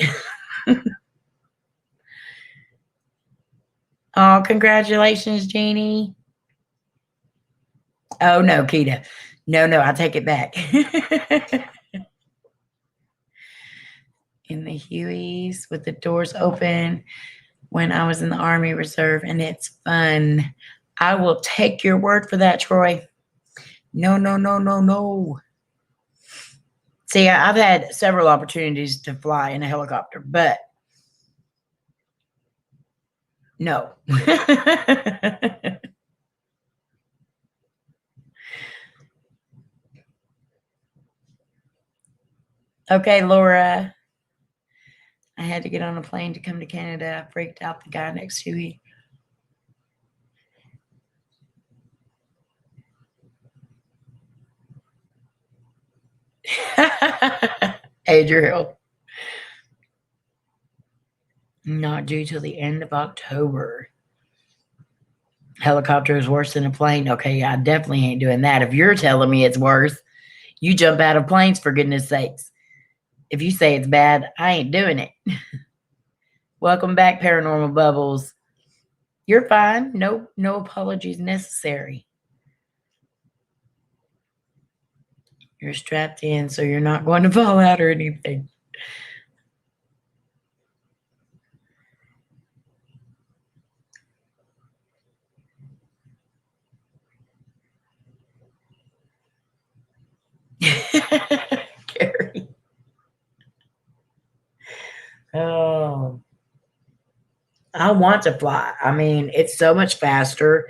Oh, congratulations, Jeannie. Oh, no, Keita. No, I take it back. In the Hueys with the doors open when I was in the Army Reserve, and it's fun. I will take your word for that, Troy. No. See, I've had several opportunities to fly in a helicopter, but no. Okay, Laura. I had to get on a plane to come to Canada. I freaked out the guy next to me. Adriel. Not due till the end of October. Helicopter is worse than a plane. Okay, I definitely ain't doing that. If you're telling me it's worse, you jump out of planes for goodness sakes. If you say it's bad, I ain't doing it. Welcome back, Paranormal Bubbles. You're fine. No apologies necessary. You're strapped in, so you're not going to fall out or anything. Gary. Oh, I want to fly. I mean, it's so much faster.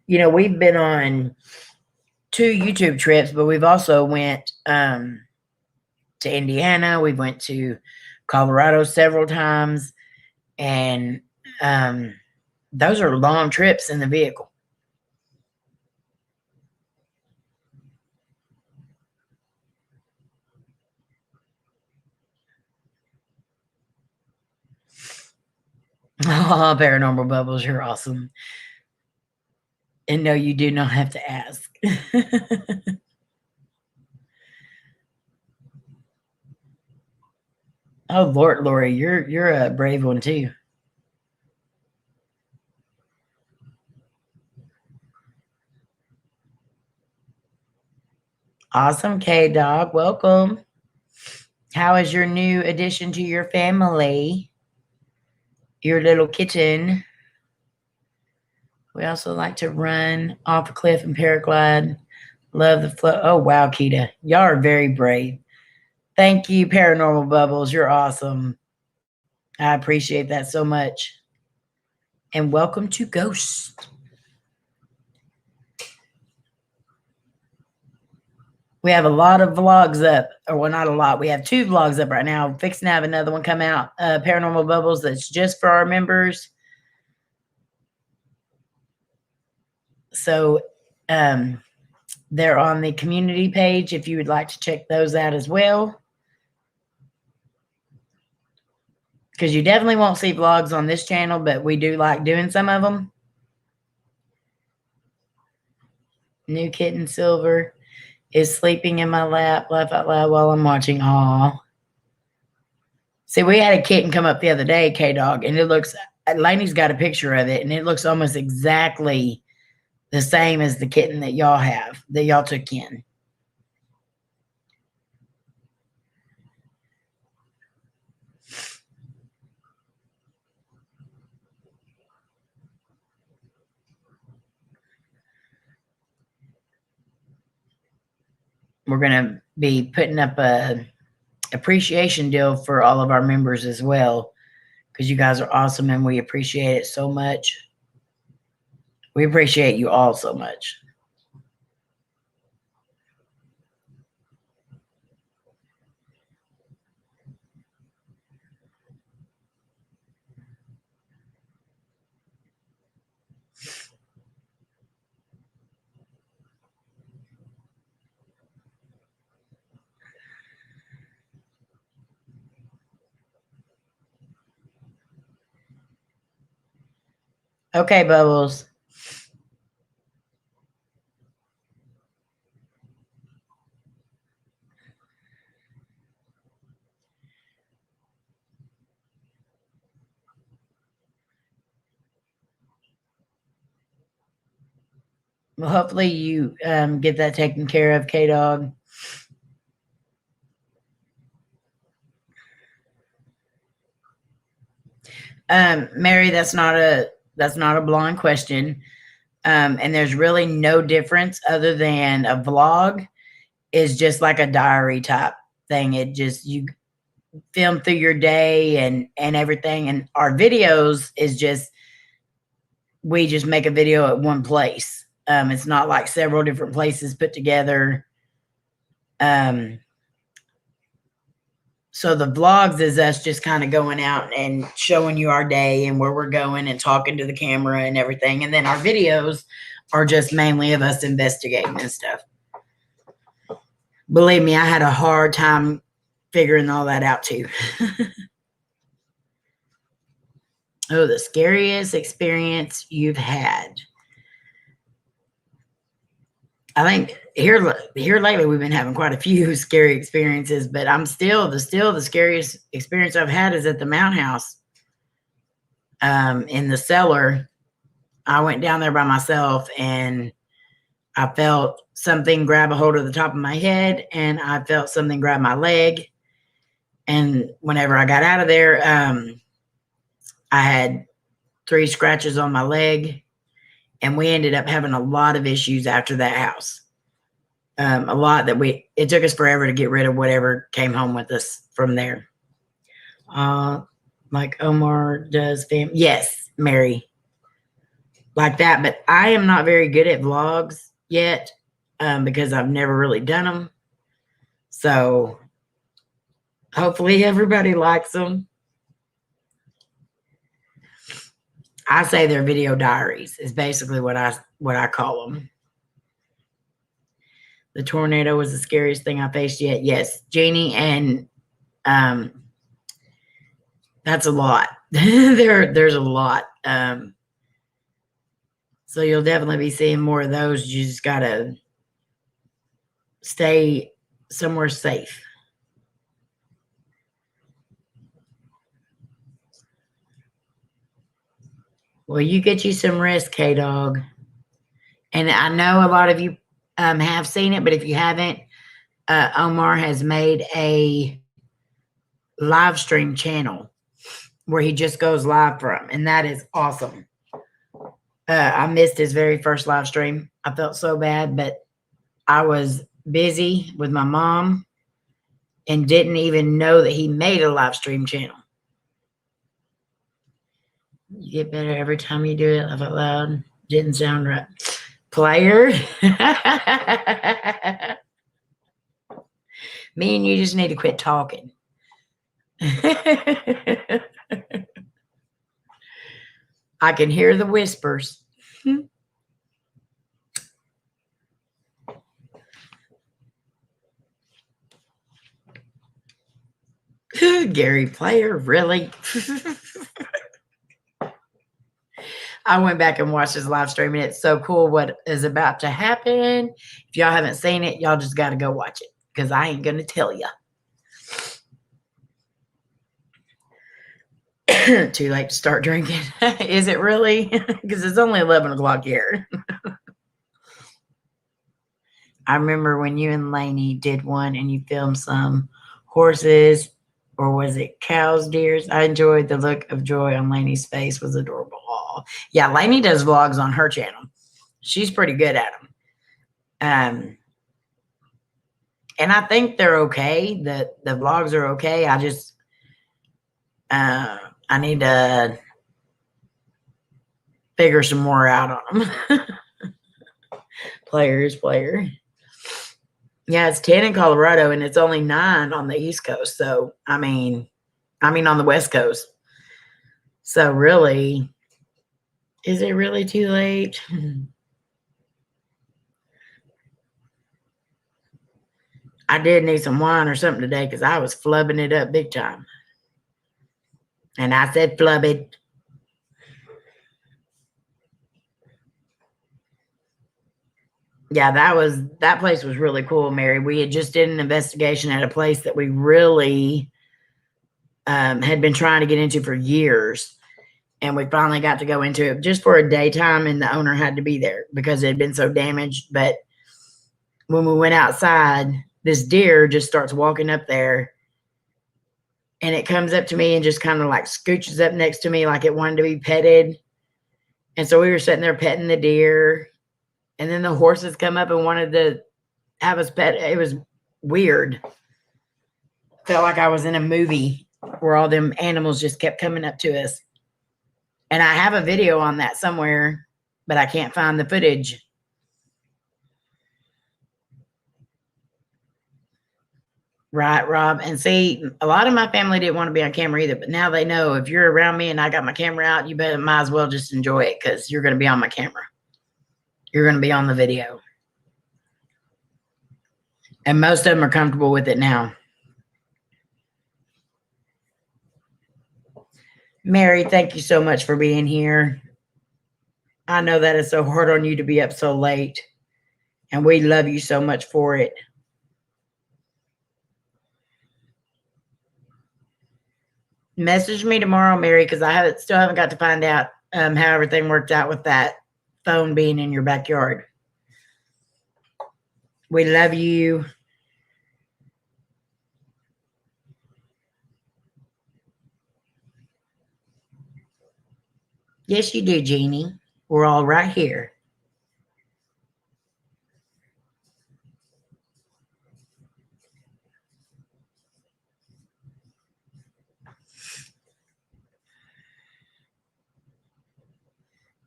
You know, we've been on 2 YouTube trips, but we've also went to Indiana. We went to Colorado several times, and those are long trips in the vehicle. Oh, Paranormal Bubbles, you're awesome. And no, you do not have to ask. Oh, Lord, Lori, you're a brave one too. Awesome, K-Dog. Welcome. How is your new addition to your family? Your little kitten. We also like to run off a cliff and paraglide. Love the flow. Oh, wow, Kita. Y'all are very brave. Thank you, Paranormal Bubbles. You're awesome. I appreciate that so much. And welcome to Ghost. We have a lot of vlogs up, or well, not a lot. We have 2 vlogs up right now. Fixing to have another one come out, Paranormal Bubbles, that's just for our members. So they're on the community page if you would like to check those out as well. Because you definitely won't see vlogs on this channel, but we do like doing some of them. New kitten Silver is sleeping in my lap, laugh out loud while I'm watching. Aw. See, we had a kitten come up the other day, K-Dog, and it looks, Layne's got a picture of it, and it looks almost exactly the same as the kitten that y'all have, that y'all took in. We're going to be putting up a appreciation deal for all of our members as well, because you guys are awesome and we appreciate it so much. We appreciate you all so much. Okay, Bubbles. Well, hopefully you get that taken care of, K-Dog. Mary, that's not a blind question. And there's really no difference other than a vlog is just like a diary type thing. It just, you film through your day and everything. And our videos is just, we just make a video at one place. It's not like several different places put together. So the vlogs is us just kind of going out and showing you our day and where we're going and talking to the camera and everything. And then our videos are just mainly of us investigating and stuff. Believe me, I had a hard time figuring all that out too. Oh, the scariest experience you've had. I think here lately we've been having quite a few scary experiences, but I'm still the scariest experience I've had is at the Mount House. In the cellar. I went down there by myself and I felt something grab a hold of the top of my head, and I felt something grab my leg. And whenever I got out of there, I had 3 scratches on my leg, and we ended up having a lot of issues after that house. A lot that it took us forever to get rid of whatever came home with us from there. Like Omar does yes, Mary. Like that, but I am not very good at vlogs yet because I've never really done them. So hopefully everybody likes them. I say they're video diaries is basically what I call them. The tornado was the scariest thing I faced yet. Yes, Jeannie, and that's a lot. There's a lot. So you'll definitely be seeing more of those. You just gotta stay somewhere safe. Well, you get you some rest, K-Dog. And I know a lot of you have seen it, but if you haven't, Omar has made a live stream channel where he just goes live from, and that is awesome. I missed his very first live stream. I felt so bad, but I was busy with my mom and didn't even know that he made a live stream channel. You get better every time you do it. Laugh out loud. Didn't sound right. Player. Me and you just need to quit talking. I can hear the whispers. Gary Player, really? I went back and watched his live stream, and it's so cool what is about to happen. If y'all haven't seen it, y'all just got to go watch it because I ain't going to tell you. Too late to start drinking. Is it really? Because it's only 11 o'clock here. I remember when you and Layne did one and you filmed some horses, or was it cows, deers? I enjoyed the look of joy on Layne's face. Was adorable. Aww. Yeah, Layne does vlogs on her channel. She's pretty good at them. And I think they're okay. The vlogs are okay. I just I need to figure some more out on them. Player. Yeah, it's 10 in Colorado, and it's only 9 on the East Coast. So, I mean on the West Coast. So, really, is it really too late? I did need some wine or something today because I was flubbing it up big time. And I said flubbed. Yeah, that place was really cool, Mary. We had just did an investigation at a place that we really had been trying to get into for years. And we finally got to go into it just for a daytime, and the owner had to be there because it had been so damaged. But when we went outside, this deer just starts walking up there, and it comes up to me and just kind of like scooches up next to me like it wanted to be petted. And so we were sitting there petting the deer. And then the horses come up and wanted to have us pet. It was weird. Felt like I was in a movie where all them animals just kept coming up to us. And I have a video on that somewhere, but I can't find the footage. Right, Rob. And see, a lot of my family didn't want to be on camera either, but now they know if you're around me and I got my camera out, you might as well just enjoy it because you're going to be on my camera. You're going to be on the video. And most of them are comfortable with it now. Mary, thank you so much for being here. I know that is so hard on you to be up so late. And we love you so much for it. Message me tomorrow, Mary, because I still haven't got to find out how everything worked out with that phone being in your backyard. We love you. Yes, you do, Jeannie. We're all right here.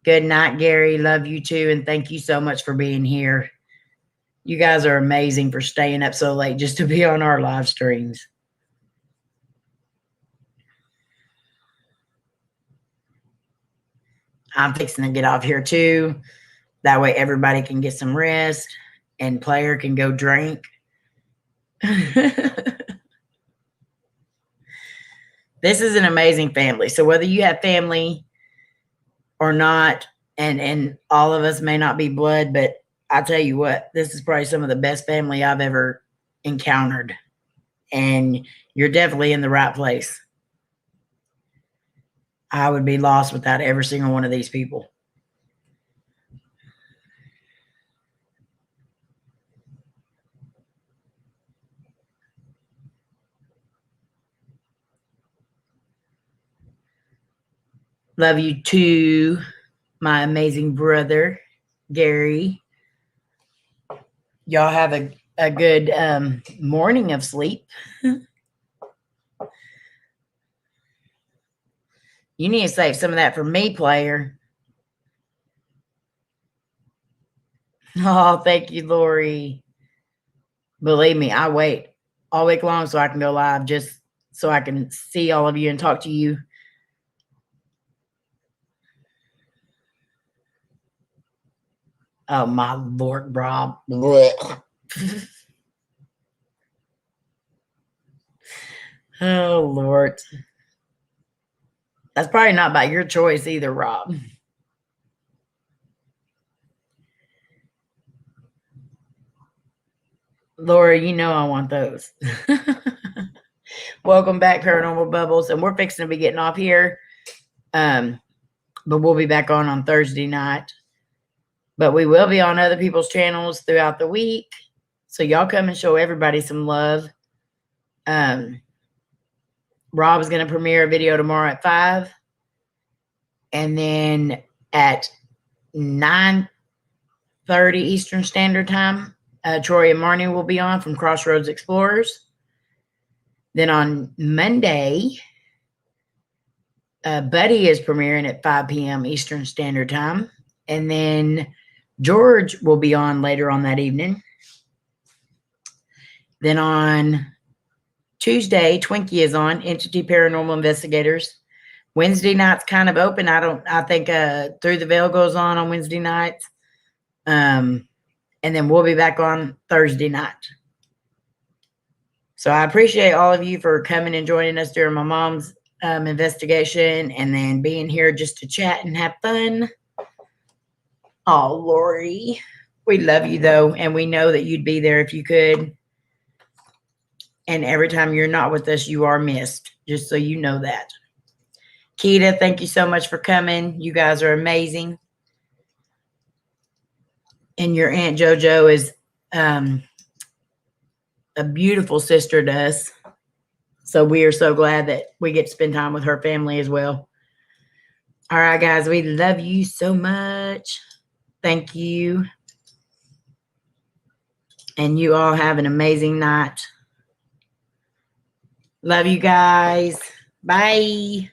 Good night, Gary. Love you too. And thank you so much for being here. You guys are amazing for staying up so late just to be on our live streams. I'm fixing to get off here too. That way everybody can get some rest and Player can go drink. This is an amazing family. So whether you have family or not, and all of us may not be blood, but I tell you what, this is probably some of the best family I've ever encountered. And you're definitely in the right place. I would be lost without every single one of these people. Love you too, my amazing brother, Gary. Y'all have a good morning of sleep. You need to save some of that for me, Player. Oh, thank you, Lori. Believe me, I wait all week long so I can go live just so I can see all of you and talk to you. Oh, my Lord, Rob. Oh, Lord. That's probably not by your choice either, Rob. Laura, you know I want those. Welcome back, Paranormal Bubbles. And we're fixing to be getting off here. But we'll be back on Thursday night. But we will be on other people's channels throughout the week. So y'all come and show everybody some love. Rob is going to premiere a video tomorrow at 5. And then at 9:30 Eastern Standard Time, Troy and Marnie will be on from Crossroads Explorers. Then on Monday, Buddy is premiering at 5 p.m. Eastern Standard Time. And then George will be on later on that evening. Then on Tuesday, Twinkie is on, Entity Paranormal Investigators. Wednesday night's kind of open. I think Through the Veil goes on Wednesday nights. And then we'll be back on Thursday night. So I appreciate all of you for coming and joining us during my mom's investigation and then being here just to chat and have fun. Oh, Lori, we love you though. And we know that you'd be there if you could. And every time you're not with us, you are missed, just so you know that. Keita, thank you so much for coming. You guys are amazing. And your Aunt JoJo is a beautiful sister to us. So we are so glad that we get to spend time with her family as well. All right, guys, we love you so much. Thank you. And you all have an amazing night. Love you guys. Bye.